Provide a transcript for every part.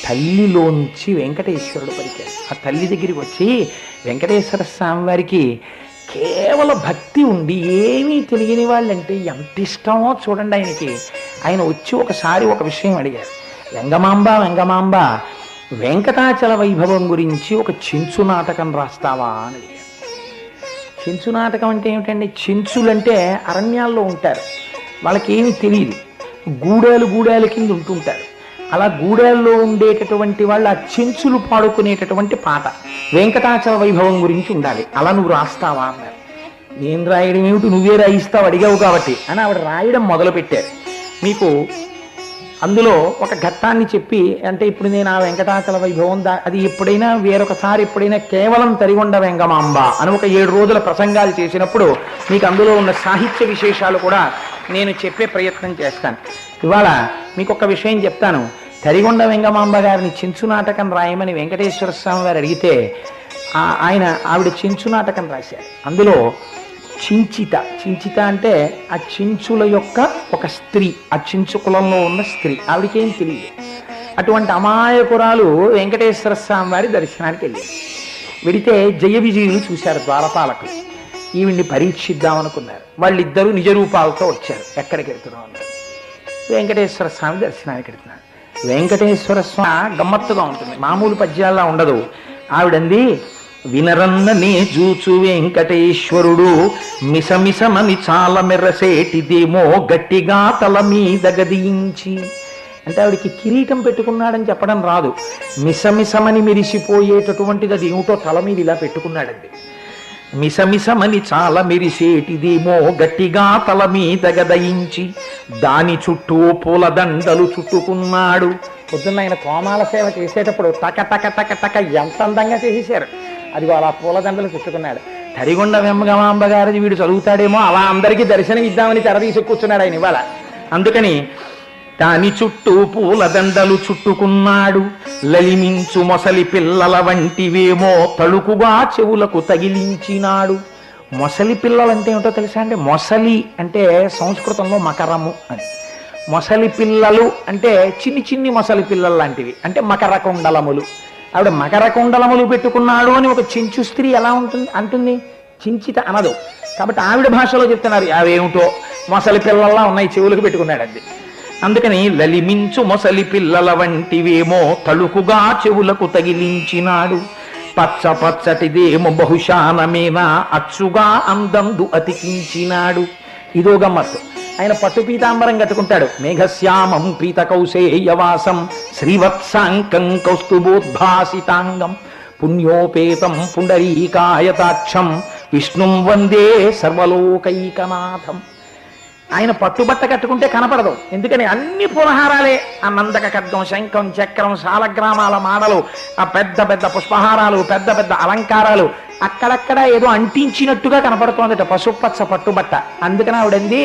తల్లిలోంచి వెంకటేశ్వరుడు పలికాడు. ఆ తల్లి దగ్గరికి వచ్చి వెంకటేశ్వర స్వామి వారికి కేవల భక్తి ఉండి ఏమీ తెలియని వాళ్ళంటే ఎంత ఇష్టమో చూడండి ఆయనకి. ఆయన వచ్చి ఒకసారి ఒక విషయం అడిగారు, వెంగమాంబ వెంగమాంబ వెంకటాచల వైభవం గురించి ఒక చెంచు నాటకం రాస్తావా అని అడిగారు. చెంచు నాటకం అంటే ఏమిటండి? చెంచులంటే అరణ్యాల్లో ఉంటారు, వాళ్ళకి ఏమీ తెలియదు, గూడాలు గూడాల కింద ఉంటుంటారు. అలా గూడాల్లో ఉండేటటువంటి వాళ్ళు ఆ చెంచులు పాడుకునేటటువంటి పాట వెంకటాచల వైభవం గురించి ఉండాలి, అలా నువ్వు రాస్తావా అన్నారు. నేను రాయడం ఏమిటి, నువ్వే రాయిస్తావు అడిగావు కాబట్టి అని ఆవిడ రాయడం మొదలుపెట్టారు. మీకు అందులో ఒక ఘట్టాన్ని చెప్పి, అంటే ఇప్పుడు నేను ఆ వెంకటాచల వైభవం అది ఎప్పుడైనా వేరొకసారి ఎప్పుడైనా కేవలం తరిగొండ వెంగమాంబ అని ఒక 7 రోజుల ప్రసంగాలు చేసినప్పుడు మీకు అందులో ఉన్న సాహిత్య విశేషాలు కూడా నేను చెప్పే ప్రయత్నం చేస్తాను. ఇవాళ మీకు ఒక విషయం చెప్తాను. తరిగొండ వెంగమాంబ గారిని చెంచు నాటకం రాయమని వెంకటేశ్వర స్వామి వారు అడిగితే ఆవిడ చెంచు నాటకం రాశారు. అందులో చించిత అంటే ఆ చెంచుల యొక్క ఒక స్త్రీ, ఆ చెంచు కులంలో ఉన్న స్త్రీ, ఆవిడకేం తెలియదు. అటువంటి అమాయకురాలు వెంకటేశ్వర స్వామి వారి దర్శనానికి వెళ్ళింది. వెడితే జయ విజయులు చూశారు ద్వారపాలకులు, ఈవిడ్ని పరీక్షిద్దామనుకున్నారు. వాళ్ళిద్దరూ నిజ రూపాలతో వచ్చారు. ఎక్కడికి వెళ్తున్నాం అన్నారు. వెంకటేశ్వర స్వామి దర్శనానికి వెళ్తున్నారు. వెంకటేశ్వర స్వామి గమ్మత్తుగా ఉంటుంది, మామూలు పద్యాల్లా ఉండదు. ఆవిడంది, వినరన్ననే జూచు వెంకటేశ్వరుడు మిసమిసమని చాలా మెర్రసేటిదేమో గట్టిగా తల మీద గదించి. అంటే ఆవిడికి కిరీటం పెట్టుకున్నాడని చెప్పడం రాదు, మిసమిసమని మెరిసిపోయేటటువంటిది అది ఏమిటో తల మీద ఇలా పెట్టుకున్నాడండి. మిసమిసమని చాలా మెరిసేటిదేమో గట్టిగా తల మీద గదయించి దాని చుట్టూ పూలదండలు చుట్టుకున్నాడు. పొద్దున్న ఆయన తోమాల సేవ చేసేటప్పుడు టక టక టక టక ఎంత అందంగా చేసేశారు. అది అలా పూలదండలు చుట్టుకున్నాడు. తరిగొండ వెంగమాంబ గారిది వీడు చదువుతాడేమో, అలా అందరికీ దర్శనం ఇద్దామని తెరదీసి కూర్చున్నాడు ఆయన ఇవాళ. అందుకని దాని చుట్టూ పూలదండలు చుట్టుకున్నాడు. లలిమించు మొసలి పిల్లల వంటివేమో తళుకుగా చెవులకు తగిలించినాడు. మొసలి పిల్లలంటే ఏమిటో తెలుసా అండి? మొసలి అంటే సంస్కృతంలో మకరము అని, మొసలి పిల్లలు అంటే చిన్ని చిన్ని మొసలి పిల్లలు లాంటివి, అంటే మకర కుండలములు. ఆవిడ మకర కుండలములు పెట్టుకున్నాడు అని ఒక చెంచు స్త్రీ ఎలా అంటుంది? చించిత అనదు. కాబట్టి ఆవిడ భాషలో చెప్తున్నారు, అవేమిటో మొసలి పిల్లల్లా ఉన్నాయి చెవులకు పెట్టుకున్నాడండి. అందుకని లలిమించు మొసలి పిల్లల వంటివేమో తళుకుగా చెవులకు తగిలించినాడు. పచ్చ పచ్చటిదేమో బహుశానమేనా అచ్చుగా అందందు అతికించినాడు. ఇదో గమ్మత్తు. ఆయన పట్టు పీతాంబరం కట్టుకుంటాడు. మేఘశ్యామం పీత కౌశేయవాసం శ్రీవత్సాంకం కౌస్తుభోద్భాసితాంగం పుణ్యోపేతం పుండరీకాయతాక్షం విష్ణుం వందే సర్వలోకైకనాథం. ఆయన పట్టుబట్ట కట్టుకుంటే కనపడదు, ఎందుకని అన్ని పురహారాలే. ఆ నందక ఖడ్గం, శంఖం, చక్రం, శాలగ్రామాల మాడలు, ఆ పెద్ద పెద్ద పుష్పహారాలు, పెద్ద పెద్ద అలంకారాలు, అక్కడక్కడ ఏదో అంటించినట్టుగా కనపడుతోందట పసుపచ్చ పట్టుబట్ట. అందుకని ఆవిడంది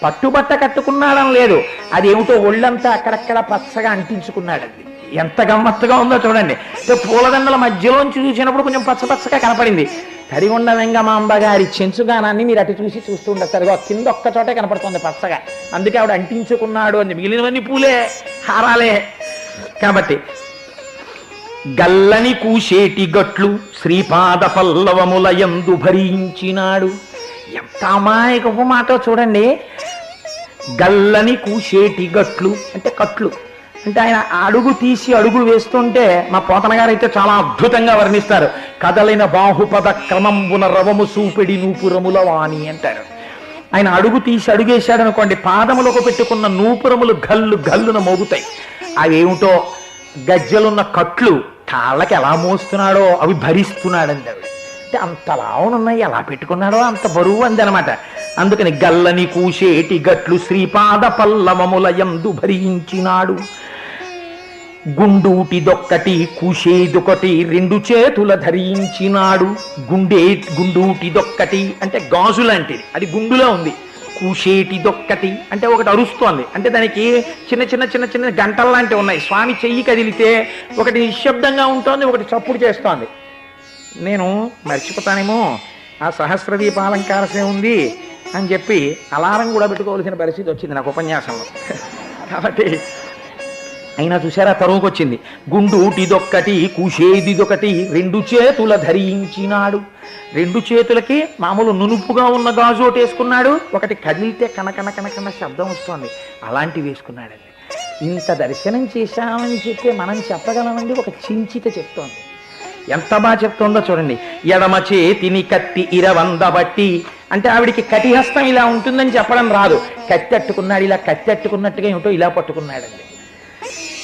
పట్టుబట్ట కట్టుకున్నాడని లేదు, అదేమిటో ఒళ్ళంతా అక్కడక్కడ పచ్చగా అంటించుకున్నాడండి. ఎంత గమ్మత్తుగా ఉందో చూడండి. పూలదండల మధ్యలోంచి చూసినప్పుడు కొంచెం పచ్చపచ్చగా కనపడింది. తరిగొండ వెంగమాంబ గారి చెంచుగానాన్ని మీరు అటు చూసి చూస్తూ ఉండరు, కింద ఒక్క చోటే కనపడుతుంది పచ్చగా. అందుకే ఆవిడ అంటించుకున్నాడు అని, మిగిలినవన్నీ పూలే హారాలే. కాబట్టి గల్లని కూసేటి గట్లు శ్రీపాద పల్లవముల యందు భరించినాడు. ఎంత అమాయకపు మాట చూడండి. గల్లని కూసేటి గట్లు అంటే కట్లు, అంటే ఆయన అడుగు తీసి అడుగు వేస్తుంటే మా పోతన గారు అయితే చాలా అద్భుతంగా వర్ణిస్తారు. కదలిన బాహుపద క్రమంబున రవము సూపిడి నూపురముల వాణి అంటారు. ఆయన అడుగు తీసి అడుగేశాడు అనుకోండి, పాదములకు పెట్టుకున్న నూపురములు గల్లు గల్లున మోగుతాయి. అవేమిటో గజ్జలున్న కట్లు కాళ్ళకి ఎలా మోస్తున్నాడో అవి భరిస్తున్నాడండి. అవి అంటే అంతలా ఉన్నాయి, ఎలా పెట్టుకున్నాడో అంత బరువు అంది అనమాట. అందుకని గల్లని కూసేటి గట్లు శ్రీపాద పల్లవముల యందు భరించినాడు. గుండూటిదొక్కటి కూసేదొకటి 2 చేతుల ధరించినాడు. గుండూటిదొక్కటి అంటే గాజు లాంటిది, అది గుండులో ఉంది. కూసేటిదొక్కటి అంటే ఒకటి అరుస్తోంది, అంటే దానికి చిన్న చిన్న చిన్న చిన్న గంటలు లాంటివి ఉన్నాయి. స్వామి చెయ్యి కదిలితే ఒకటి నిశ్శబ్దంగా ఉంటుంది, ఒకటి చప్పుడు చేస్తోంది. నేను మర్చిపోతానేమో, ఆ సహస్రదీపాలంకారసే ఉంది అని చెప్పి అలారం కూడా పెట్టుకోవాల్సిన పరిస్థితి వచ్చింది నాకు ఉపన్యాసంలో. కాబట్టి అయినా చూసారా తరువుకొచ్చింది. గుండూటిదొక్కటి కూషేదిదొకటి రెండు చేతుల ధరించినాడు. రెండు చేతులకి మామూలు నునుపుగా ఉన్న గాజోటి వేసుకున్నాడు, ఒకటి కదిలితే కనకన కనకన శబ్దం వస్తుంది, అలాంటివి వేసుకున్నాడండి. ఇంత దర్శనం చేశామని చెప్తే మనం చెప్పగలమండి? ఒక చించిత చెప్తోంది, ఎంత బాగా చెప్తోందో చూడండి. ఎడమ చేతిని కత్తి ఇరవందబట్టి, అంటే ఆవిడికి కటిహస్తం ఇలా ఉంటుందని చెప్పడం రాదు, కత్తెట్టుకున్నాడు, ఇలా కత్తెట్టుకున్నట్టుగా ఏమిటో ఇలా పట్టుకున్నాడండి.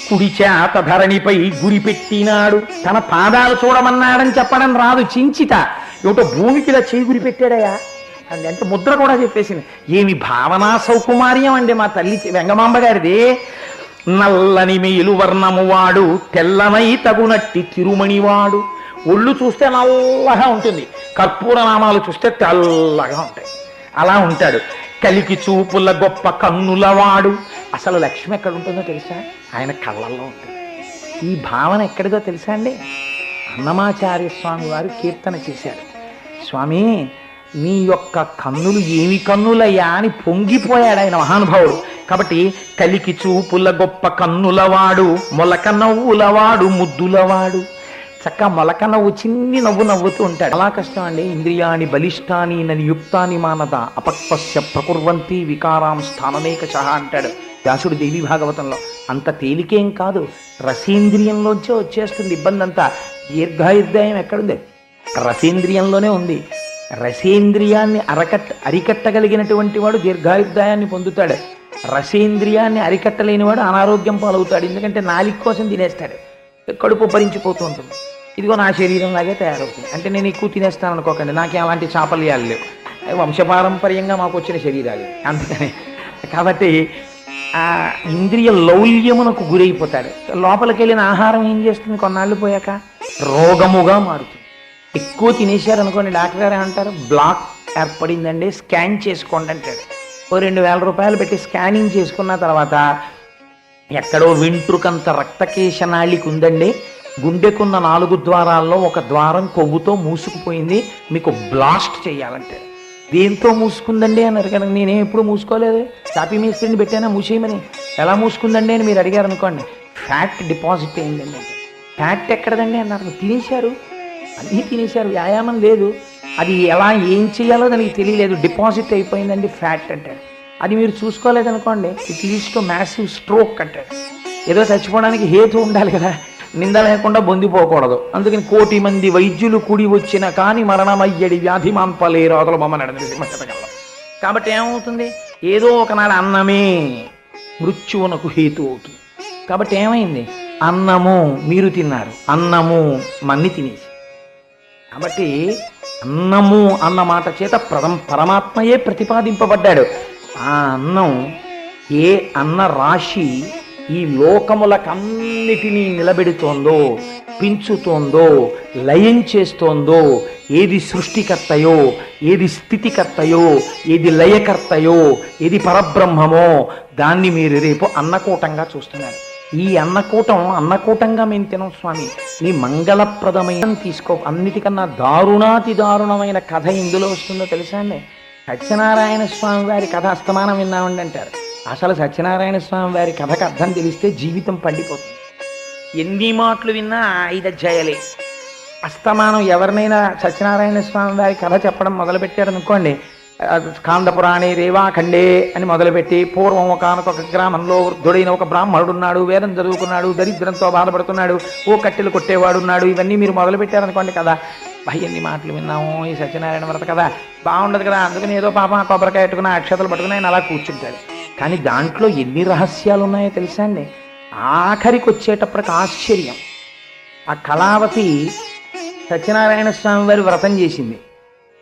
కుడి చేత ధరణిపై గురి పెట్టినాడు, తన పాదాలు చూడమన్నాడని చెప్పడం రాదు, చించిత ఏమిటో భూమికి ఇలా చేయి గురి పెట్టాడయా అండి. అంటే ముద్ర కూడా చెప్పేసింది. ఏమి భావనా సౌకుమార్యం అండి మా తల్లి వెంగమాంబ గారిది. నల్లని మేలు వర్ణము వాడు తెల్లనై తగునట్టి తిరుమణివాడు. ఒళ్ళు చూస్తే నల్లగా ఉంటుంది, కర్పూర నామాలు చూస్తే తెల్లగా ఉంటాయి, అలా ఉంటాడు. కలికి చూపుల గొప్ప కన్నులవాడు. అసలు లక్ష్మి ఎక్కడ ఉంటుందో తెలుసా? ఆయన కళ్ళల్లో ఉంటుంది. ఈ భావన ఎక్కడిదో తెలుసా అండి? అన్నమాచార్య స్వామి వారు కీర్తన చేశారు. స్వామి నీ యొక్క కన్నులు ఏమి కన్నులయ్యా అని పొంగిపోయాడు ఆయన మహానుభావుడు. కాబట్టి కలికి చూపుల గొప్ప కన్నులవాడు, మొలక నవ్వులవాడు, ముద్దులవాడు. చక్క మొలక నవ్వు, చిన్ని నవ్వు నవ్వుతూ ఉంటాడు. చాలా కష్టం అండి. ఇంద్రియాణి బలిష్టాని నని యుక్తాని మానద అపక్వస్య ప్రకుర్వంతి వికారాం స్థాననేకశ అంటాడు వ్యాసుడు దేవి భాగవతంలో. అంత తేలికేం కాదు, రసేంద్రియంలోంచే వచ్చేస్తుంది ఇబ్బంది అంతా. దీర్ఘాయుర్దాయం ఎక్కడుంది? రసేంద్రియంలోనే ఉంది. రసేంద్రియాన్ని అరికట్టగలిగినటువంటి వాడు దీర్ఘాయుర్దాయాన్ని పొందుతాడు. రసేంద్రియాన్ని అరికట్టలేనివాడు అనారోగ్యం పాలవుతాడు. ఎందుకంటే నాలిక కోసం తినేస్తాడు, కడుపు భరించిపోతూ ఉంటుంది. ఇదిగో నా శరీరం లాగే తయారవుతుంది. అంటే నేను ఎక్కువ తినేస్తాను అనుకోకండి, నాకేం అలాంటి చాపల్యాలు లేవు, వంశపారంపర్యంగా మాకు వచ్చిన శరీరాలు. అందుకని కాబట్టి ఆ ఇంద్రియ లౌల్యమునకు గురైపోతాడు. లోపలికి వెళ్ళిన ఆహారం ఏం చేస్తుంది? కొన్నాళ్ళు పోయాక రోగముగా మారుతుంది. ఎక్కువ తినేశారనుకోండి, డాక్టర్ గారు ఏమంటారు? బ్లాక్ ఏర్పడిందండి, స్కాన్ చేసుకోండి అంటాడు. ఓ 2000 రూపాయలు పెట్టి స్కానింగ్ చేసుకున్న తర్వాత ఎక్కడో వెంట్రుకంత రక్తకేశనాళికి ఉందండి, గుండెకున్న 4 ద్వారాల్లో ఒక ద్వారం కొవ్వుతో మూసుకుపోయింది, మీకు బ్లాస్ట్ చేయాలంటే. దేంతో మూసుకుందండి అని అడిగారు. నేనేం ఎప్పుడు మూసుకోలేదు, చాపి మేస్త్రిని పెట్టానా మూసేయమని. ఎలా మూసుకుందండి అని మీరు అడిగారు అనుకోండి, ఫ్యాట్ డిపాజిట్ అయిందండి అంటే. ఫ్యాట్ ఎక్కడదండి అన్నారు. తినేశారు, అన్నీ తినేశారు, వ్యాయామం లేదు, అది ఎలా ఏం చేయాలో దానికి తెలియలేదు, డిపాజిట్ అయిపోయిందండి ఫ్యాట్ అంటాడు. అది మీరు చూసుకోలేదనుకోండి, it leads to massive stroke అంటాడు. ఏదో చచ్చిపోవడానికి హేతు ఉండాలి కదా, నింద లేకుండా బొందిపోకూడదు. అందుకని 1,000,000 మంది వైద్యులు కూడి వచ్చిన కానీ మరణమయ్యడి వ్యాధి మాంపలే రాదుల బొమ్మనాడు నరసింహశతకంలో. కాబట్టి ఏమవుతుంది? ఏదో ఒకనాడు అన్నమే మృత్యువునకు హేతు అవుతుంది. కాబట్టి ఏమైంది? అన్నము మీరు తిన్నారు, అన్నము మన్ని తినేసి. కాబట్టి అన్నము అన్న మాట చేత పరమాత్మయే ప్రతిపాదింపబడ్డాడు. ఆ అన్నం ఏ అన్న రాశి ఈ లోకములకన్నిటినీ నిలబెడుతోందో, పెంచుతోందో, లయం చేస్తోందో, ఏది సృష్టికర్తయో, ఏది స్థితికర్తయో, ఏది లయకర్తయో, ఏది పరబ్రహ్మమో, దాన్ని మీరు రేపు అన్నకూటంగా చూస్తున్నారు. ఈ అన్నకూటంగా మేము తినం స్వామి, నీ మంగళప్రదమైన తీసుకో. అన్నిటికన్నా దారుణాతి దారుణమైన కథ ఇందులో వస్తుందో తెలుసా అండి? సత్యనారాయణ స్వామి వారి కథ అస్తమానం విన్నామండి అంటారు. అసలు సత్యనారాయణ స్వామి వారి కథకు అర్థం తెలిస్తే జీవితం పండిపోతుంది. ఎన్ని మాటలు విన్నా 5 అధ్యాయాలే. అస్తమానం ఎవరినైనా సత్యనారాయణ స్వామి వారి కథ చెప్పడం మొదలుపెట్టారనుకోండి, కాండపురాణే రేవాఖండే అని మొదలుపెట్టి, పూర్వం ఒకనొక గ్రామంలో వృద్ధుడైన ఒక బ్రాహ్మణుడు ఉన్నాడు, వేదం చదువుకున్నాడు, దరిద్రంతో బాధపడుతున్నాడు, ఓ కట్టెలు కొట్టేవాడున్నాడు, ఇవన్నీ మీరు మొదలుపెట్టారనుకోండి కదా, ఎన్ని మాటలు విన్నాము ఈ సత్యనారాయణ వ్రత కదా, బాగుండదు కదా, అందుకని ఏదో పాప కొబ్బరికాయ పెట్టుకుని అక్షతలు పట్టుకుని ఆయన అలా కూర్చుంటాడు. కానీ దాంట్లో ఎన్ని రహస్యాలు ఉన్నాయో తెలుసా అండి? ఆఖరికి వచ్చేటప్పటికి ఆశ్చర్యం. ఆ కళావతి సత్యనారాయణ స్వామి వారి వ్రతం చేసింది.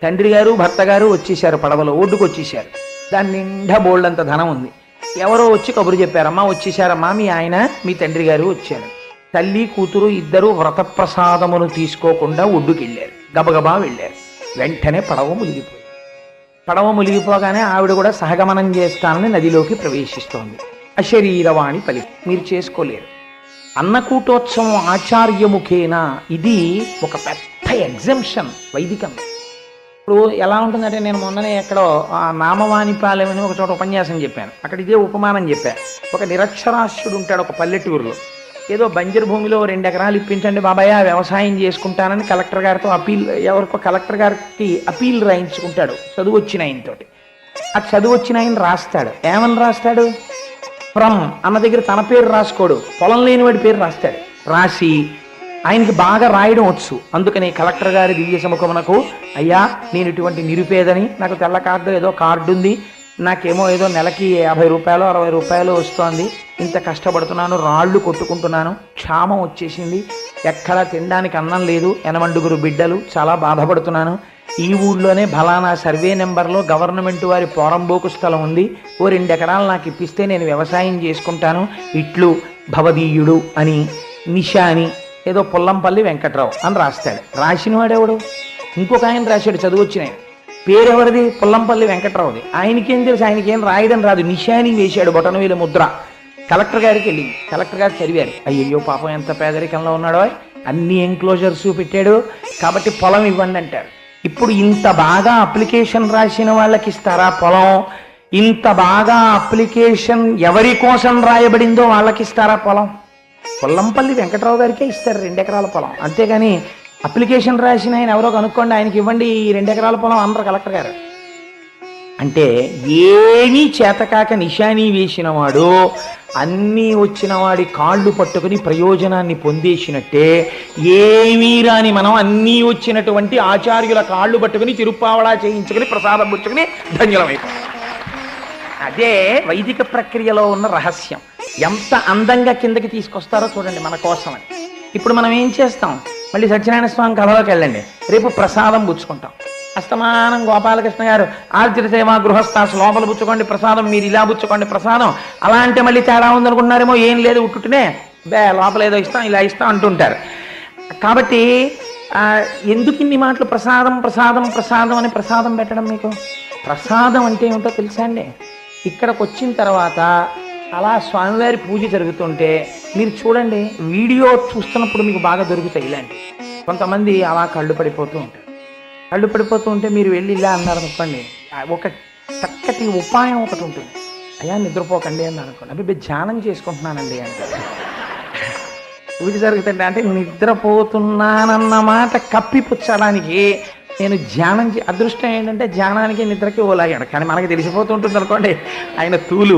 తండ్రి గారు భర్త గారు వచ్చేసారు, పడవలో ఒడ్డుకు వచ్చేసారు. దాని నిండా బోల్డంత ధనం ఉంది. ఎవరో వచ్చి కబురు చెప్పారమ్మా, వచ్చేసారమ్మా మీ ఆయన మీ తండ్రి గారు వచ్చారు. తల్లి కూతురు ఇద్దరు వ్రతప్రసాదమును తీసుకోకుండా ఒడ్డుకి వెళ్ళారు, గబగబా వెళ్ళారు. వెంటనే పడవ ములిగిపోగానే ఆవిడ కూడా సహగమనం చేస్తానని నదిలోకి ప్రవేశిస్తోంది. అశరీరవాణి పలి, మీరు చేసుకోలేరు. ఇప్పుడు ఎలా ఉంటుందంటే, నేను మొన్ననే ఎక్కడో నామవాణిపాలెం అని ఒక చోట ఉపన్యాసం చెప్పాను. అక్కడ ఇదే ఉపమానం చెప్పాను. ఒక నిరక్షరాస్యుడు ఉంటాడు ఒక పల్లెటూరులో. ఏదో బంజరు భూమిలో 2 ఎకరాలు ఇప్పించండి బాబాయ్, వ్యవసాయం చేసుకుంటానని కలెక్టర్ గారితో ఎవరికో కలెక్టర్ గారికి అపీల్ రాయించుకుంటాడు చదువు వచ్చిన ఆయనతోటి. ఆ చదువు వచ్చిన ఆయన రాస్తాడు. ఏమని రాస్తాడు? ఫ్రమ్ అన్న దగ్గర తన పేరు రాసుకోడు, పొలం లేనివాడి పేరు రాస్తాడు. రాసి ఆయనకి బాగా రాయడం వచ్చు. అందుకని కలెక్టర్ గారి దివ్య సముఖమునకు, అయ్యా నేను ఇటువంటి నిరుపేదని, నాకు తెల్ల కార్డు ఏదో కార్డు ఉంది, నాకేమో ఏదో నెలకి 50 రూపాయలు 60 రూపాయలు వస్తోంది, ఇంత కష్టపడుతున్నాను, రాళ్ళు కొట్టుకుంటున్నాను, క్షామం వచ్చేసింది, ఎక్కడా తినడానికి అన్నం లేదు, 80 బిడ్డలు, చాలా బాధపడుతున్నాను, ఈ ఊళ్ళోనే ఫలానా సర్వే నెంబర్లో గవర్నమెంట్ వారి పోరంబోకు స్థలం ఉంది, ఓ 2 ఎకరాలు నాకు ఇప్పిస్తే నేను వ్యవసాయం చేసుకుంటాను, ఇట్లు భవదీయుడు అని నిషాని ఏదో పుల్లంపల్లి వెంకట్రావు అని రాస్తాడు. రాసిన వాడెవడు? ఇంకొక ఆయన రాశాడు చదువు వచ్చిన ఆయన. పేరెవరిది? పుల్లంపల్లి వెంకట్రావుది. ఆయనకేం తెలుసు? ఆయనకేం రాయడం రాదు. నిషాని వేశాడు బొటనవేలు ముద్ర. కలెక్టర్ గారికి వెళ్ళింది. కలెక్టర్ గారు చదివారు. అయ్యయ్యో పాపం ఎంత పేదరికంలో ఉన్నాడో, అన్ని ఎంక్లోజర్స్ పెట్టాడు, కాబట్టి పొలం ఇవ్వండి అంటారు. ఇప్పుడు ఇంత బాగా అప్లికేషన్ రాసిన వాళ్ళకి ఇస్తారా పొలం? ఇంత బాగా అప్లికేషన్ ఎవరి కోసం రాయబడిందో వాళ్ళకి ఇస్తారా పొలం? పుల్లంపల్లి వెంకట్రావు గారికే ఇస్తారు 2 ఎకరాల పొలం. అంతేగాని అప్లికేషన్ రాసిన ఆయన ఎవరో కనుక్కోండి, ఆయనకి ఇవ్వండి ఈ 2 ఎకరాల పొలం అందరు కలెక్టర్ గారు. అంటే ఏమీ చేతకాక నిషానీ వేసిన వాడు అన్నీ వచ్చిన వాడి కాళ్ళు పట్టుకుని ప్రయోజనాన్ని పొందేసినట్టే, ఏమీ రాని మనం అన్నీ వచ్చినటువంటి ఆచార్యుల కాళ్ళు పట్టుకుని తిరుప్పావళా చేయించుకుని ప్రసాదం పుచ్చుకుని ధన్యులమైపోతాం. అదే వైదిక ప్రక్రియలో ఉన్న రహస్యం. ఎంత అందంగా కిందకి తీసుకొస్తారో చూడండి మన కోసమని. ఇప్పుడు మనం ఏం చేస్తాం? మళ్ళీ సత్యనారాయణ స్వామి కథలోకి వెళ్ళండి, రేపు ప్రసాదం పుచ్చుకుంటాం. అస్తమానం గోపాలకృష్ణ గారు ఆర్జిత సేవ గృహస్థాసు లోపల పుచ్చుకోండి ప్రసాదం, మీరు ఇలా పుచ్చుకోండి ప్రసాదం, అలా అంటే మళ్ళీ తేడా ఉందనుకుంటున్నారేమో. ఏం లేదు, ఉట్టునే లోపల ఏదో ఇస్తాం ఇలా ఇస్తాం అంటుంటారు. కాబట్టి ఎందుకు ఇన్ని మాటలు ప్రసాదం ప్రసాదం ప్రసాదం అని ప్రసాదం పెట్టడం? మీకు ప్రసాదం అంటే ఏమిటో తెలుసా అండి? ఇక్కడికి వచ్చిన తర్వాత అలా స్వామివారి పూజ జరుగుతుంటే మీరు చూడండి, వీడియో చూస్తున్నప్పుడు మీకు బాగా దొరుకుతాయి ఇలాంటి. కొంతమంది అలా కళ్ళు పడిపోతూ ఉంటారు. కళ్ళు పడిపోతూ ఉంటే మీరు వెళ్ళి ఇలా అన్నారు అనుకోండి, ఒక చక్కటి ఉపాయం ఒకటి ఉంటుంది. అయ్యా నిద్రపోకండి అని అనుకోండి, అవి ధ్యానం చేసుకుంటున్నానండి అంటారు. పూజ జరుగుతుంటే అంటే నిద్రపోతున్నానన్నమాట కప్పిపుచ్చడానికి నేను ధ్యానం అదృష్టం ఏంటంటే ధ్యానానికి నిద్రకి ఓలాగాడు, కానీ మనకి తెలిసిపోతుంటుంది అనుకోండి ఆయన తూలు.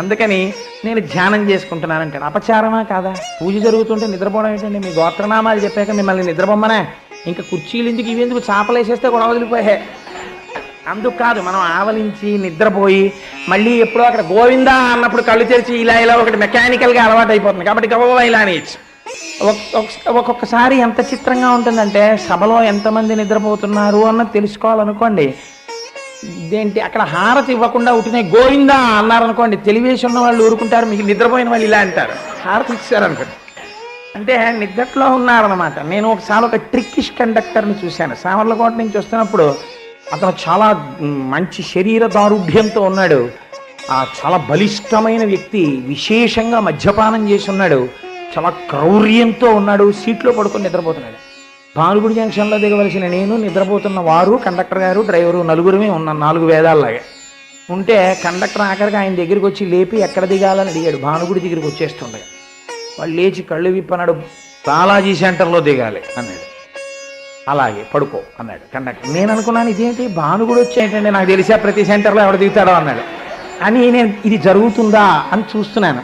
అందుకని నేను ధ్యానం చేసుకుంటున్నానంటాడు. అపచారమా కాదా? పూజ జరుగుతుంటే నిద్రపోవడం ఏంటండి? మీ గోత్రనామాలు చెప్పాక మిమ్మల్ని నిద్రపోమ్మనే, ఇంకా కుర్చీలు ఎందుకు ఇవేందుకు, చాపలేసేస్తే కూడా వదిలిపోయే. అందుకు కాదు, మనం ఆవలించి నిద్రపోయి మళ్ళీ ఎప్పుడో అక్కడ గోవిందా అన్నప్పుడు కళ్ళు తెరిచి ఇలా ఇలా ఒకటి మెకానికల్గా అలవాటు అయిపోతుంది. కాబట్టి గబగబా ఇలా అనేచ్చు. ఒక్కొక్కసారి ఎంత చిత్రంగా ఉంటుందంటే, సభలో ఎంతమంది నిద్రపోతున్నారు అన్నది తెలుసుకోవాలనుకోండి, ఇదేంటి అక్కడ హారతి ఇవ్వకుండా ఉట్టినే గోవిందా అన్నారనుకోండి, తెలివేసి ఉన్న వాళ్ళు ఊరుకుంటారు, మీకు నిద్రపోయిన వాళ్ళు ఇలా అంటారు. హారతి ఇచ్చారనుకోండి, అంటే నిద్రలో ఉన్నారనమాట. నేను ఒకసారి ఒక ట్రిక్కిష్ కండక్టర్ని చూశాను. సామర్లకోట నుంచి వస్తున్నప్పుడు అతను చాలా మంచి శరీర దారుఢ్యంతో ఉన్నాడు, చాలా బలిష్టమైన వ్యక్తి, విశేషంగా మద్యపానం చేసి ఉన్నాడు, చాలా క్రౌర్యంతో ఉన్నాడు, సీట్లో పడుకొని నిద్రపోతున్నాడు. భానుగుడి జంక్షన్లో దిగవలసిన నేను, నిద్రపోతున్న వారు, కండక్టర్ గారు, డ్రైవరు, నలుగురమే ఉన్నాం 4 వేదాల్లాగా ఉంటే, కండక్టర్ ఆఖరికి ఆయన దగ్గరికి వచ్చి లేపి ఎక్కడ దిగాలని అడిగాడు. భానుగుడి దగ్గరికి వచ్చేస్తుండగా వాళ్ళు లేచి కళ్ళు విప్పన్నాడు, బాలాజీ సెంటర్లో దిగాలి అన్నాడు. అలాగే పడుకో అన్నాడు కండక్టర్. నేను అనుకున్నాను ఇదేంటి భానుగుడి వచ్చేటండి, నాకు తెలిసా ప్రతి సెంటర్లో ఎవడు దిగుతాడో అన్నాడు. అని నేను ఇది జరుగుతుందా అని చూస్తున్నాను.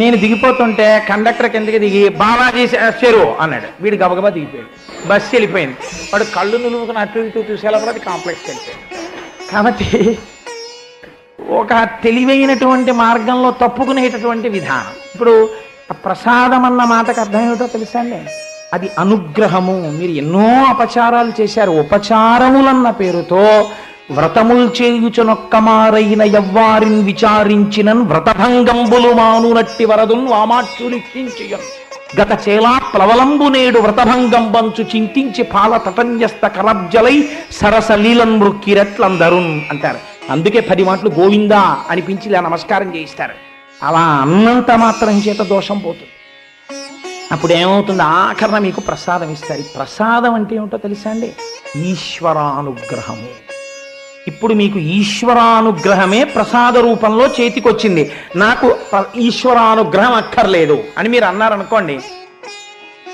నేను దిగిపోతుంటే కండక్టర్ కిందకి దిగి బాలాజీ చెరువు అన్నాడు. వీడు గబగబా దిగిపోయాడు, బస్సు వెళ్ళిపోయింది. వాడు కళ్ళు నులువుకుని అటు ఇటు చూసేలా కూడా అది కాంప్లెక్స్ వెళ్ళిపోయాడు. కాబట్టి ఒక తెలివైనటువంటి మార్గంలో తప్పుకునేటటువంటి విధానం. ఇప్పుడు ప్రసాదం అన్న మాటకు అర్థం ఏమిటో తెలుసా అండి? అది అనుగ్రహము. మీరు ఎన్నో అపచారాలు చేశారు. ఉపచారములన్న పేరుతో వ్రతముల్ చేయుచునొక్కమారైన ఎవ్వారిని విచారించినన్ వ్రతభంగంబులు మానునట్టి వరదున్ వామాక్షులిక్షించియన్ గత చేలా ప్లవలంబు నేడు వ్రతభంగంబంచు చింతించి పాల తటంజస్త కరబ్జలై సరసలీలన్ మృక్కిరట్లందరున్ అంటారు. అందుకే 10 మాటలు గోవిందా అనిపించి ఇలా నమస్కారం చేయిస్తారు. అలా అన్నంత మాత్రం చేత దోషం పోతుంది. అప్పుడు ఏమవుతుంది? ఆఖరణ మీకు ప్రసాదం ఇస్తారు. ప్రసాదం అంటే ఏమిటో తెలుసా అండి? ఈశ్వరానుగ్రహము. ఇప్పుడు మీకు ఈశ్వరానుగ్రహమే ప్రసాద రూపంలో చేతికొచ్చింది. నాకు ఈశ్వరానుగ్రహం అక్కర్లేదు అని మీరు అన్నారనుకోండి,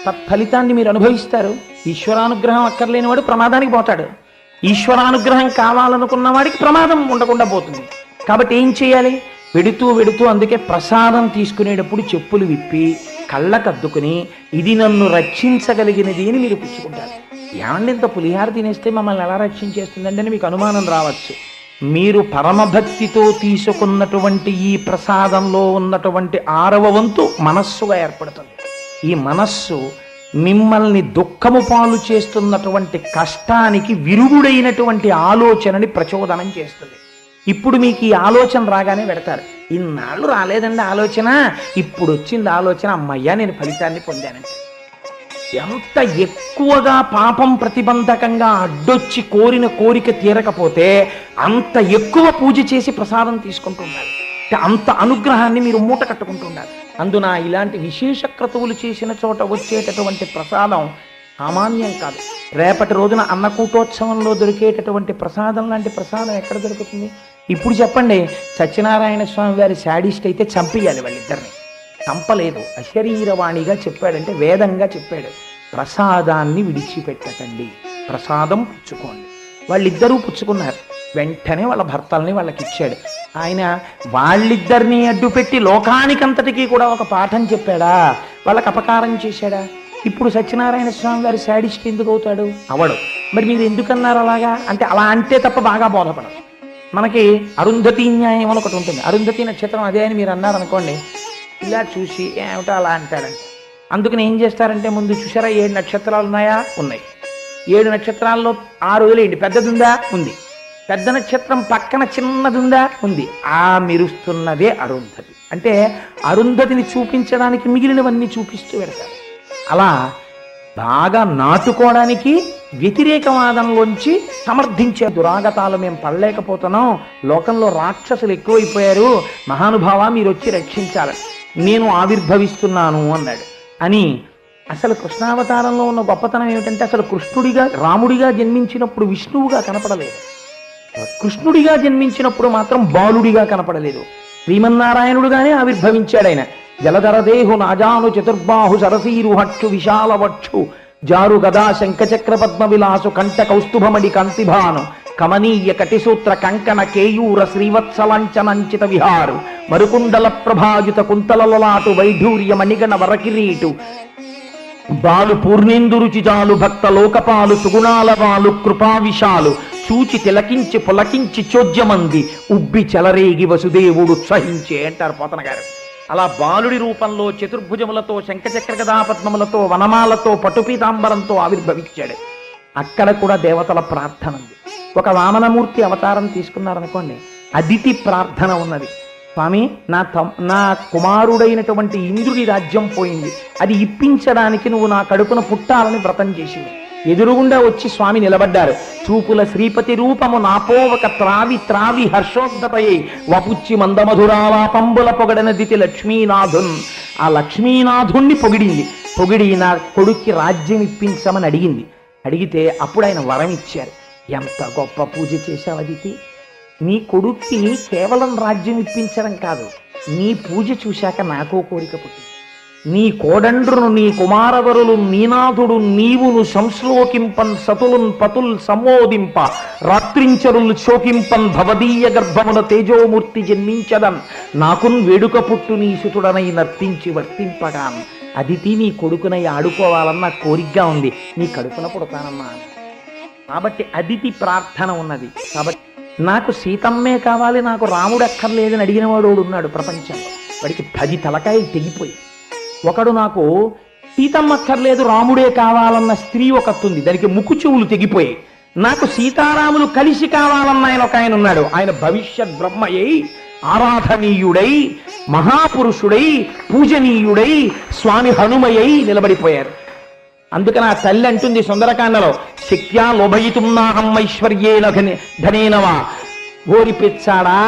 తత్ఫలితాన్ని మీరు అనుభవిస్తారు. ఈశ్వరానుగ్రహం అక్కర్లేని వాడు ప్రమాదానికి పోతాడు. ఈశ్వరానుగ్రహం కావాలనుకున్న వాడికి ప్రమాదం ఉండకుండా పోతుంది. కాబట్టి ఏం చేయాలి? వెడుతూ వెడుతూ అందుకే ప్రసాదం తీసుకునేటప్పుడు చెప్పులు విప్పి కళ్ళకద్దుకుని ఇది నన్ను రక్షించగలిగినది అని మీరు పుచ్చుకుంటారు. ఏమండి ఇంత పులిహార తినేస్తే మమ్మల్ని ఎలా రక్షించేస్తుందండి అని మీకు అనుమానం రావచ్చు. మీరు పరమభక్తితో తీసుకున్నటువంటి ఈ ప్రసాదంలో ఉన్నటువంటి 6వ వంతు మనస్సుగా ఏర్పడుతుంది. ఈ మనస్సు మిమ్మల్ని దుఃఖము పాలు చేస్తున్నటువంటి కష్టానికి విరుగుడైనటువంటి ఆలోచనని ప్రచోదనం చేస్తుంది. ఇప్పుడు మీకు ఈ ఆలోచన రాగానే పెడతారు. ఇన్నాళ్ళు రాలేదండి ఆలోచన, ఇప్పుడు వచ్చింది ఆలోచన, అమ్మయ్యా నేను ఫలితాన్ని పొందానంటే. ఎంత ఎక్కువగా పాపం ప్రతిబంధకంగా అడ్డొచ్చి కోరిన కోరిక తీరకపోతే అంత ఎక్కువ పూజ చేసి ప్రసాదం తీసుకుంటున్నారు. అంత అనుగ్రహాన్ని మీరు మూట కట్టుకుంటున్నారు. అందున ఇలాంటి విశేష క్రతువులు చేసిన చోట వచ్చేటటువంటి ప్రసాదం సామాన్యం కాదు. రేపటి రోజున అన్నకూటోత్సవంలో దొరికేటటువంటి ప్రసాదం లాంటి ప్రసాదం ఎక్కడ దొరుకుతుంది? ఇప్పుడు చెప్పండి, సత్యనారాయణ స్వామి వారి శాడిస్ట్ అయితే చంపేయాలి వాళ్ళిద్దరిని. చంపలేదు, అశరీరవాణిగా చెప్పాడంటే వేదంగా చెప్పాడు. ప్రసాదాన్ని విడిచిపెట్టకండి, ప్రసాదం పుచ్చుకోండి. వాళ్ళిద్దరూ పుచ్చుకున్నారు. వెంటనే వాళ్ళ భర్తల్ని వాళ్ళకి ఇచ్చాడు. ఆయన వాళ్ళిద్దరినీ అడ్డుపెట్టి లోకానికంతటికీ కూడా ఒక పాఠం చెప్పాడా? వాళ్ళకి అపకారం చేశాడా? ఇప్పుడు సత్యనారాయణ స్వామి వారి శాడిస్ట్ ఎందుకు అవుతాడు? అవడు. మరి మీరు ఎందుకన్నారు అలాగా? అంటే అలా అంటే తప్ప బాగా బోధపడదు. మనకి అరుంధతి న్యాయం అని ఒకటి ఉంటుంది. అరుంధతి నక్షత్రం అదే అని మీరు అన్నారనుకోండి, ఇలా చూసి ఏమిటో అలా అంటారంటే, అందుకని ఏం చేస్తారంటే ముందు చూసారా 7 నక్షత్రాలు ఉన్నాయా? ఉన్నాయి. 7 నక్షత్రాల్లో 6 వదిలేయండి, పెద్దదుందా? ఉంది. పెద్ద నక్షత్రం పక్కన చిన్నదుందా? ఉంది. ఆ మెరుస్తున్నదే అరుంధతి. అంటే అరుంధతిని చూపించడానికి మిగిలినవన్నీ చూపిస్తూ పెడతారు. అలా బాగా నాటుకోవడానికి వ్యతిరేకవాదంలోంచి సమర్థించే దురాగతాలు మేము పడలేకపోతున్నాం, లోకంలో రాక్షసులు ఎక్కువైపోయారు, మహానుభావ మీరు వచ్చి రక్షించాలి, నేను ఆవిర్భవిస్తున్నాను అన్నాడు. అని అసలు కృష్ణావతారంలో ఉన్న గొప్పతనం ఏమిటంటే అసలు కృష్ణుడిగా రాముడిగా జన్మించినప్పుడు విష్ణువుగా కనపడలేదు, కృష్ణుడిగా జన్మించినప్పుడు మాత్రం బాలుడిగా కనపడలేదు. శ్రీమన్నారాయణుడుగానే ఆవిర్భవించాడు ఆయన. జలధరదేహు నాజాను చతుర్బాహు సరసీరు హక్షు విశాలవక్షు జారు గదా శంఖచక్ర పద్మ విలాసు కంఠ కౌస్తుభమడి కంతిభాను కమనీయ కటిసూత్ర కంకణ కేయూర శ్రీవత్సలాంచనంచిత విహారు మరుకుండల ప్రభాయుత కుంతలలాటు వైఢూర్య మణిగణ వరకిరీటు బాలు పూర్ణేందురుచి జాలు భక్త లోకపాలు సుగుణాల వాలు కృపావిశాలు చూచి తిలకించి పులకించి చోద్యమంది ఉబ్బి చెలరేగి వసుదేవుడు ఉత్సహించే అంటారు పోతన గారు. అలా బాలుడి రూపంలో చతుర్భుజములతో శంఖచక్ర గదాపద్మములతో వనమాలతో పటుపీతాంబరంతో ఆవిర్భవించాడు. అక్కడ కూడా దేవతల ప్రార్థన ఉంది. ఒక వామనమూర్తి అవతారం తీసుకున్నారనుకోండి, అదితి ప్రార్థన ఉన్నది. స్వామి, నా కుమారుడైనటువంటి ఇంద్రుడి రాజ్యం పోయింది, అది ఇప్పించడానికి నువ్వు నా కడుపున పుట్టాలని వ్రతం చేసింది. ఎదురుగుండా వచ్చి స్వామి నిలబడ్డారు. చూపుల శ్రీపతి రూపము నాపోవక త్రావి త్రావి హర్షోద్ధతయై వపుచ్చి మందమధురాలాపంబుల పొగడనదితి లక్ష్మీనాథున్. ఆ లక్ష్మీనాథుణ్ణి పొగిడి నా కొడుక్కి రాజ్యం ఇప్పించమని అడిగింది. అడిగితే అప్పుడు ఆయన వరం ఇచ్చారు. ఎంత గొప్ప పూజ చేశావు అదితి, నీ కొడుక్కి కేవలం రాజ్యం ఇప్పించడం కాదు, నీ పూజ చూశాక నాకో కోరిక పుట్టింది. నీ కోడండ్రును నీ కుమారవరులు నీనాథుడు నీవును సంశ్లోకింపన్ సతులున్ పతుల్ సంమోదింప రాత్రించరులు శోకింపన్ భవదీయ గర్భమున తేజోమూర్తి జన్మించదన్ నాకున్ వేడుక పుట్టు నీ సుతుడనై నర్తించి వర్తింపగాన్. అదితి, నీ కొడుకునై ఆడుకోవాలన్న కోరికగా ఉంది, నీ కడుపున పుడతానమ్మా. కాబట్టి అదితి ప్రార్థన ఉన్నది. కాబట్టి నాకు సీతమ్మే కావాలి, నాకు రాముడు అక్కర్లేదని అడిగిన వాడు ఉన్నాడు ప్రపంచంలో. వాడికి 10 తలకాయలు తెగిపోయి. ఒకడు నాకు సీతమ్మ అక్కర్లేదు రాముడే కావాలన్న స్త్రీ ఒకతుంది, దానికి ముక్కు చెవులు తెగిపోయాయి. నాకు సీతారాములు కలిసి కావాలన్న ఆయన ఉన్నాడు. ఆయన భవిష్యత్ బ్రహ్మయ్యి ఆరాధనీయుడై మహాపురుషుడై పూజనీయుడై స్వామి హనుమయ్యి నిలబడిపోయారు. అందుకని ఆ తల్లి అంటుంది సుందరకాండలో, శక్త్యా లోభయితున్నాహం ఐశ్వర్యేన ధనేనవా. ఓరి పెచ్చాడా,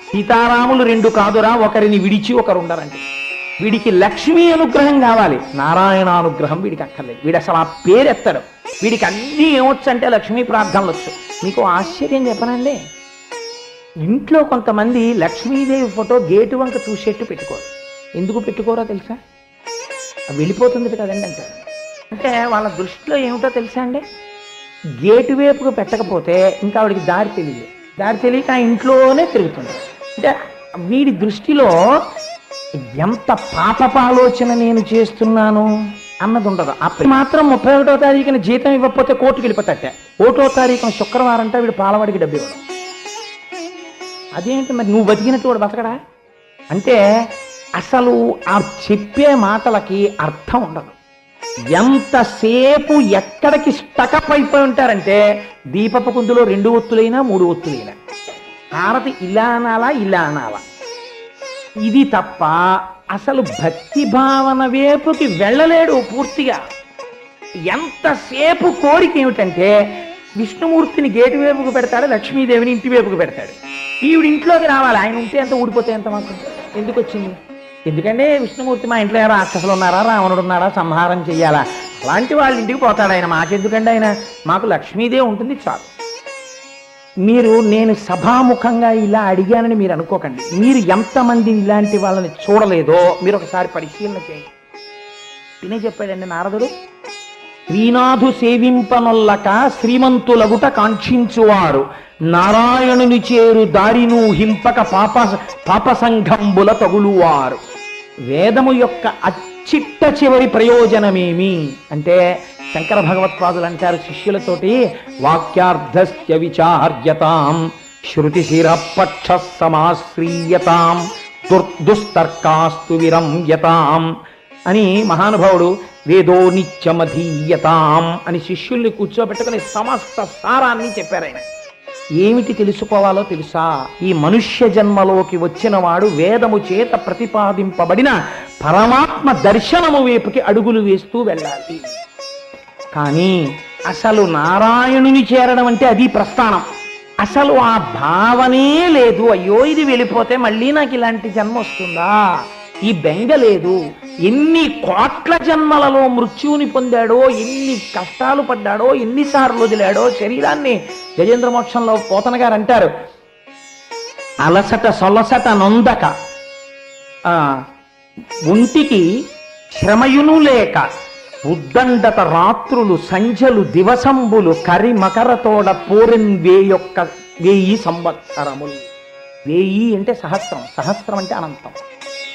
సీతారాములు 2 కాదురా, ఒకరిని విడిచి ఒకరు ఉండరండి. వీడికి లక్ష్మీ అనుగ్రహం కావాలి, నారాయణ అనుగ్రహం వీడికి అక్కర్లేదు. వీడు అసలు ఆ పేరెత్తాడు. వీడికి అన్నీ ఏమొచ్చు అంటే లక్ష్మీ ప్రార్థనలు వచ్చు. మీకు ఆశ్చర్యం చెప్పనండి, ఇంట్లో కొంతమంది లక్ష్మీదేవి ఫోటో గేటు వంక చూసేట్టు పెట్టుకోరు. ఎందుకు పెట్టుకోరో తెలుసా? వెళ్ళిపోతుంది కదండి అంటారు. అంటే వాళ్ళ దృష్టిలో ఏమిటో తెలుసా అండి, గేటు వైపుకు పెట్టకపోతే ఇంకా ఆవిడికి దారి తెలియదు, దారి తెలియక ఆ ఇంట్లోనే తిరుగుతుంది. అంటే వీడి దృష్టిలో ఎంత పాపపాలోచన నేను చేస్తున్నాను అన్నది ఉండదు. అప్పుడు మాత్రం 31వ తారీఖున జీతం ఇవ్వకపోతే కోర్టుకు వెళ్ళిపోతాట. 1వ తారీఖున శుక్రవారం అంటే వీడు పాలవాడికి డబ్బు ఇవ్వడం. అదేంటి మరి నువ్వు బతికినట్టు వాడు బతకడా? అంటే అసలు ఆ చెప్పే మాటలకి అర్థం ఉండదు. ఎంతసేపు ఎక్కడికి స్టకప్ అయిపోయి ఉంటారంటే దీపపు కుందులో 2 ఒత్తులైనా 3 ఒత్తులైనా హారతి ఇలా అనాలా ఇలా అనాలా, ఇది తప్ప అసలు భక్తి భావన వైపుకి వెళ్ళలేడు పూర్తిగా. ఎంతసేపు కోరిక ఏమిటంటే విష్ణుమూర్తిని గేటు వైపుకు పెడతాడు, లక్ష్మీదేవిని ఇంటి వైపుకు పెడతాడు. ఈవిడ ఇంట్లోకి రావాలి, ఆయన ఉంటే ఎంత ఊడిపోతే ఎంత మాత్రం. ఎందుకు వచ్చింది? ఎందుకంటే విష్ణుమూర్తి మా ఇంట్లో రాక్షసులు ఉన్నారా, రావణుడు ఉన్నారా, సంహారం చెయ్యాలా, అలాంటి వాళ్ళ ఇంటికి పోతాడు ఆయన. మాకెందుకంటే ఆయన, మాకు లక్ష్మీదేవి ఉంటుంది చాలు. నేను సభాముఖంగా ఇలా అడిగానని మీరు అనుకోకండి. మీరు ఎంతమంది ఇలాంటి వాళ్ళని చూడలేదో మీరు ఒకసారి పరిశీలన చేయండి. తినే చెప్పాడండి నారదుడు, శ్రీనాథు సేవింపనొల్లక శ్రీమంతులగుట కాంక్షించువారు నారాయణుని చేరు దారిను హింపక పాప సంఘంబుల తగులువారు. వేదము యొక్క అచ్చిట్ట చివరి ప్రయోజనమేమి అంటే శంకర భగవత్పాదులు అంటారు శిష్యులతోటి, వాక్యార్థస్య విచార్యతాం శృతిశిరపక్ష సమాశ్రీయతాం దుస్తర్కాస్తు విరంయతాం అని మహానుభావుడు వేదో నిత్యమధీయతాం అని శిష్యుల్ని కూర్చోబెట్టుకుని సమస్త సారాన్ని చెప్పారు ఆయన. ఏమిటి తెలుసుకోవాలో తెలుసా? ఈ మనుష్య జన్మలోకి వచ్చిన వాడు వేదము చేత ప్రతిపాదింపబడిన పరమాత్మ దర్శనము వైపుకి అడుగులు వేస్తూ వెళ్ళాలి. కానీ అసలు నారాయణుని చేరడం అంటే అది ప్రస్థానం. అసలు ఆ భావనే లేదు. అయ్యో ఇది వెళ్ళిపోతే మళ్ళీ నాకు ఇలాంటి జన్మ వస్తుందా, ఈ బెంగ లేదు. ఎన్ని కోట్ల జన్మలలో మృత్యువుని పొందాడో, ఎన్ని కష్టాలు పడ్డాడో, ఎన్నిసార్లు వదిలాడో శరీరాన్ని. గజేంద్ర మోక్షంలో పోతన గారు అంటారు, అలసట సొలసట నొందక ఒంటికి శ్రమయును లేక ఉద్దండత రాత్రులు సంధ్యలు దివసంబులు కరి మకరతోడ పోరెన్ వేయొక్క 1000 సంవత్సరములు. 1000 అంటే సహస్రం, సహస్రం అంటే అనంతం.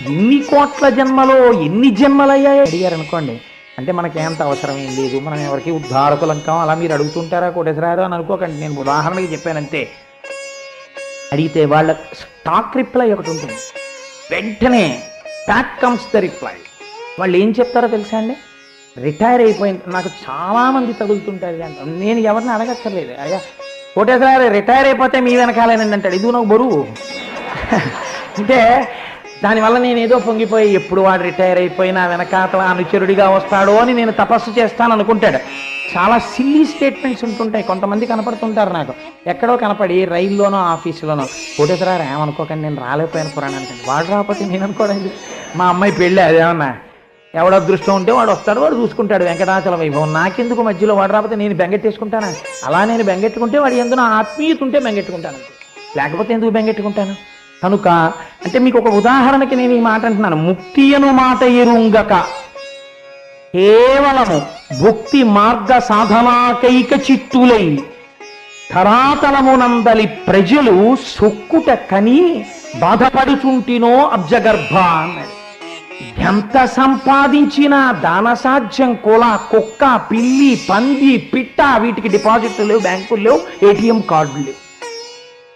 ఎన్ని కోట్ల జన్మలో ఎన్ని జన్మలయ్యాయో అడిగారు అనుకోండి, అంటే మనకేంత అవసరం ఏం లేదు, మనం ఎవరికి ఉద్ధారకులంకాం అలా మీరు అడుగుతుంటారా కోటేశ్వరారు అని అనుకోకండి. నేను ఉదాహరణకి చెప్పానంతే. అడిగితే వాళ్ళ స్టాక్ రిప్లై ఒకటి ఉంటుంది, వెంటనే బ్యాక్ కమ్స్ ద రిప్లై. వాళ్ళు ఏం చెప్తారో తెలుసా అండి, రిటైర్ అయిపోయింది. నాకు చాలామంది తగులుతుంటారు అంట. నేను ఎవరిని అడగక్కర్లేదు, అయ్యా కోటేశ్వర రిటైర్ అయిపోతే మీ వెనకాలేనండి అంటాడు. ఇది నాకు బరువు. అంటే దానివల్ల నేను ఏదో పొంగిపోయి ఎప్పుడు వాడు రిటైర్ అయిపోయినా వెనకాతల అనుచరుడిగా వస్తాడో అని నేను తపస్సు చేస్తాను అనుకుంటాడు. చాలా సిల్లీ స్టేట్మెంట్స్ ఉంటుంటాయి. కొంతమంది కనపడుతుంటారు నాకు, ఎక్కడో కనపడి రైల్లోనో ఆఫీసులోనో, కోటేశ్వర ఏమనుకోకండి నేను రాలేకపోయాను పురాణానికి. వాడు రాకపోతే నేను అనుకోవడానికి, మా అమ్మాయి పెళ్ళి అదేమన్నా, ఎవడ అదృష్టం ఉంటే వాడు వస్తాడు, వాడు చూసుకుంటాడు వెంకటాచల వైభవం. నాకెందుకు మధ్యలో వాడు రాకపోతే నేను బెంగెట్టేసుకుంటాను. అలా నేను బెంగెట్టుకుంటే వాడు ఎందుకు ఆత్మీయత ఉంటే బెంగెట్టుకుంటాను, లేకపోతే ఎందుకు బెంగెట్టుకుంటాను. కనుక అంటే మీకు ఒక ఉదాహరణకి నేను ఈ మాట అంటున్నాను. ముక్తి అను మాట ఎరుంగక కేవలము భుక్తి మార్గ సాధనాకైక చిత్తులై ధరాతలమునందలి ప్రజలు సొక్కుట కని బాధపడుచుంటినో అబ్జగర్భ అన్నాడు. ఎంత సంపాదించినా దానసాధ్యం కుల కుక్క పిల్లి పంది పిట్ట వీటికి డిపాజిట్లు లేవు, బ్యాంకులు లేవు, ఏటీఎం కార్డులు లేవు.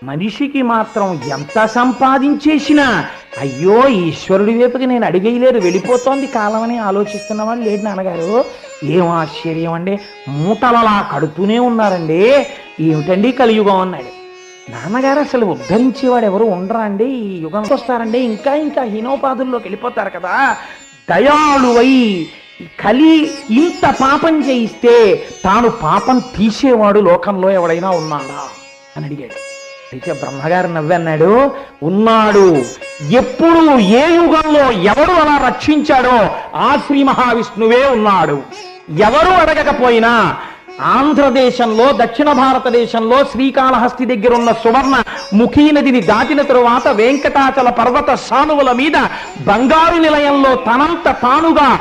మనిషికి మాత్రం ఎంత సంపాదించేసినా అయ్యో ఈశ్వరుడి వైపుకి నేను అడిగేయలేదు, వెళ్ళిపోతోంది కాలం అని ఆలోచిస్తున్నవాడు లేడు నాన్నగారు. ఏం ఆశ్చర్యం అండి, మూటలలా కడుతూనే ఉన్నారండి, ఏమిటండి కలియుగం అన్నాడు. నాన్నగారు అసలు ఉద్ధరించేవాడు ఎవరు ఉండరా అండి, ఈ యుగం వస్తారండి ఇంకా ఇంకా హీనోపాధుల్లోకి వెళ్ళిపోతారు కదా. దయాళువై కలి ఇంత పాపం చేయిస్తే తాను పాపం తీసేవాడు లోకంలో ఎవడైనా ఉన్నాడా అని అడిగాడు. అయితే బ్రహ్మగారు నవ్వన్నాడు, ఉన్నాడు. ఎప్పుడు ఏ యుగంలో ఎవరు అలా రక్షించాడో ఆ శ్రీ మహావిష్ణువే ఉన్నాడు. ఎవరు అడగకపోయినా ఆంధ్రదేశంలో, దక్షిణ భారతదేశంలో శ్రీకాళహస్తి దగ్గర ఉన్న సువర్ణ ముఖీ నదిని దాటిన తరువాత వెంకటాచల పర్వత సానువుల మీద బంగారు నిలయంలో తనంత తానుగా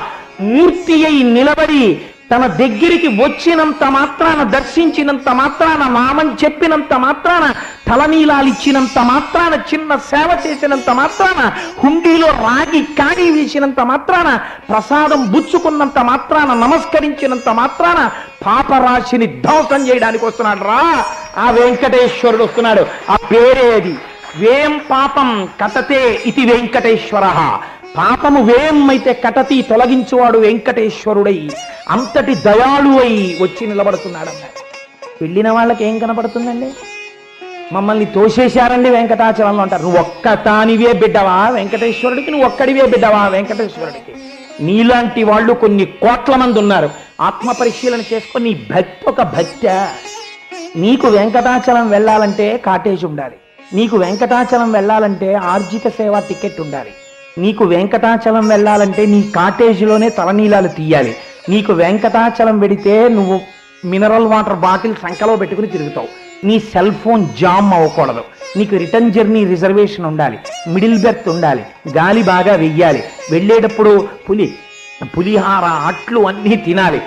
మూర్తి అయి నిలబడి తన దగ్గరికి వచ్చినంత మాత్రాన, దర్శించినంత మాత్రాన, నామం చెప్పినంత మాత్రాన, తలనీలాలిచ్చినంత మాత్రాన, చిన్న సేవ చేసినంత మాత్రాన, హుండీలో రాగి కాడి వేసినంత మాత్రాన, ప్రసాదం బుచ్చుకున్నంత మాత్రాన, నమస్కరించినంత మాత్రాన పాపరాశిని ధ్వంసం చేయడానికి వస్తున్నాడు రా ఆ వెంకటేశ్వరుడు వస్తున్నాడు. ఆ పేరేది వేం పాపం కటతే ఇది వెంకటేశ్వర. పాపము వేం అయితే కటతి తొలగించువాడు వెంకటేశ్వరుడై అంతటి దయాళు అయి వచ్చి నిలబడుతున్నాడన్నాడు. వెళ్ళిన వాళ్ళకి ఏం కనపడుతుందండి? మమ్మల్ని తోసేశారండి వెంకటాచలంలో అంటారు. నువ్వు ఒక్క తానివే బిడ్డవా వెంకటేశ్వరుడికి? నువ్వు ఒక్కడివే బిడ్డవా వెంకటేశ్వరుడికి? నీలాంటి వాళ్ళు కొన్ని కోట్ల మంది ఉన్నారు. ఆత్మ పరిశీలన చేసుకొని నీ భక్తి ఒక భక్త్యా? నీకు వెంకటాచలం వెళ్ళాలంటే కాటేజ్ ఉండాలి. నీకు వెంకటాచలం వెళ్ళాలంటే ఆర్జిత సేవ టికెట్ ఉండాలి. నీకు వెంకటాచలం వెళ్ళాలంటే నీ కాటేజీలోనే తలనీలాలు తీయాలి. నీకు వెంకటాచలం వెడితే నువ్వు మినరల్ వాటర్ బాటిల్ సంఖలో పెట్టుకుని తిరుగుతావు. నీ సెల్ ఫోన్ జామ్ అవ్వకూడదు. నీకు రిటర్న్ జర్నీ రిజర్వేషన్ ఉండాలి. మిడిల్ బెర్త్ ఉండాలి. గాలి బాగా వెయ్యాలి. వెళ్ళేటప్పుడు పులిహార అట్లు అన్నీ తినాలి.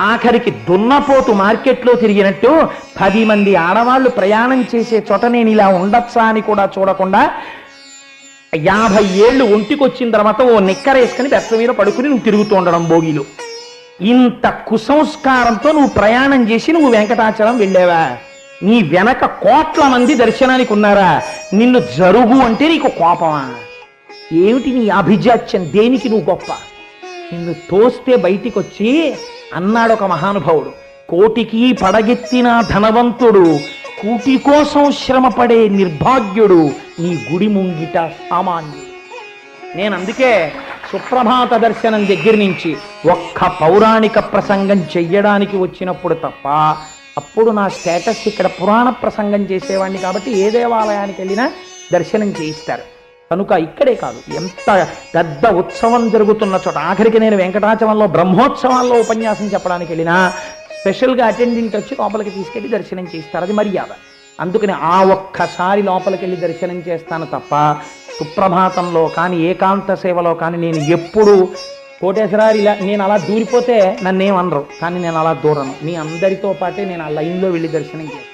ఆఖరికి దున్నపోతు మార్కెట్లో తిరిగినట్టు 10 మంది ఆడవాళ్లు ప్రయాణం చేసే చోట నేను ఇలా ఉండొచ్చా అని కూడా చూడకుండా 50 ఏళ్ళు ఒంటికొచ్చిన తర్వాత ఓ నిక్కరేసుకుని బెత్త మీద పడుకుని నువ్వు తిరుగుతూ ఉండడం భోగిలో. ఇంత కుసంస్కారంతో నువ్వు ప్రయాణం చేసి నువ్వు వెంకటాచలం వెళ్ళావా? నీ వెనక కోట్ల మంది దర్శనానికి ఉన్నారా? నిన్ను జరుగు అంటే నీకు కోపమా? ఏమిటి నీ అభిజాత్యం? దేనికి నువ్వు గొప్ప? నిన్ను తోస్తే బయటికి వచ్చి అన్నాడు ఒక మహానుభావుడు, కోటికి పడగెత్తిన ధనవంతుడు, కూటి కోసం శ్రమపడే నిర్భాగ్యుడు, నీ గుడి ముంగిట సామాన్యుడు. నేను అందుకే సుప్రభాత దర్శనం దగ్గర నుంచి ఒక్క పౌరాణిక ప్రసంగం చెయ్యడానికి వచ్చినప్పుడు తప్ప, అప్పుడు నా స్టేటస్ ఇక్కడ పురాణ ప్రసంగం చేసేవాడిని కాబట్టి ఏ దేవాలయానికి వెళ్ళినా దర్శనం చేయిస్తారు. కనుక ఇక్కడే కాదు, ఎంత పెద్ద ఉత్సవం జరుగుతున్న చోట, ఆఖరికి నేను వెంకటాచలంలో బ్రహ్మోత్సవాల్లో ఉపన్యాసం చెప్పడానికి వెళ్ళినా స్పెషల్గా అటెండెంట్ వచ్చి లోపలికి తీసుకెళ్ళి దర్శనం చేస్తారు. అది మర్యాద. అందుకని ఆ ఒక్కసారి లోపలికి వెళ్ళి దర్శనం చేస్తాను తప్ప సుప్రభాతంలో కానీ ఏకాంత సేవలో కానీ నేను ఎప్పుడు కోటేశ్వరారు ఇలా నేను అలా దూరిపోతే నన్నేమనరు, కానీ నేను అలా దూరను. మీ అందరితో పాటే నేను ఆ లైన్లో వెళ్ళి దర్శనం చేస్తాను.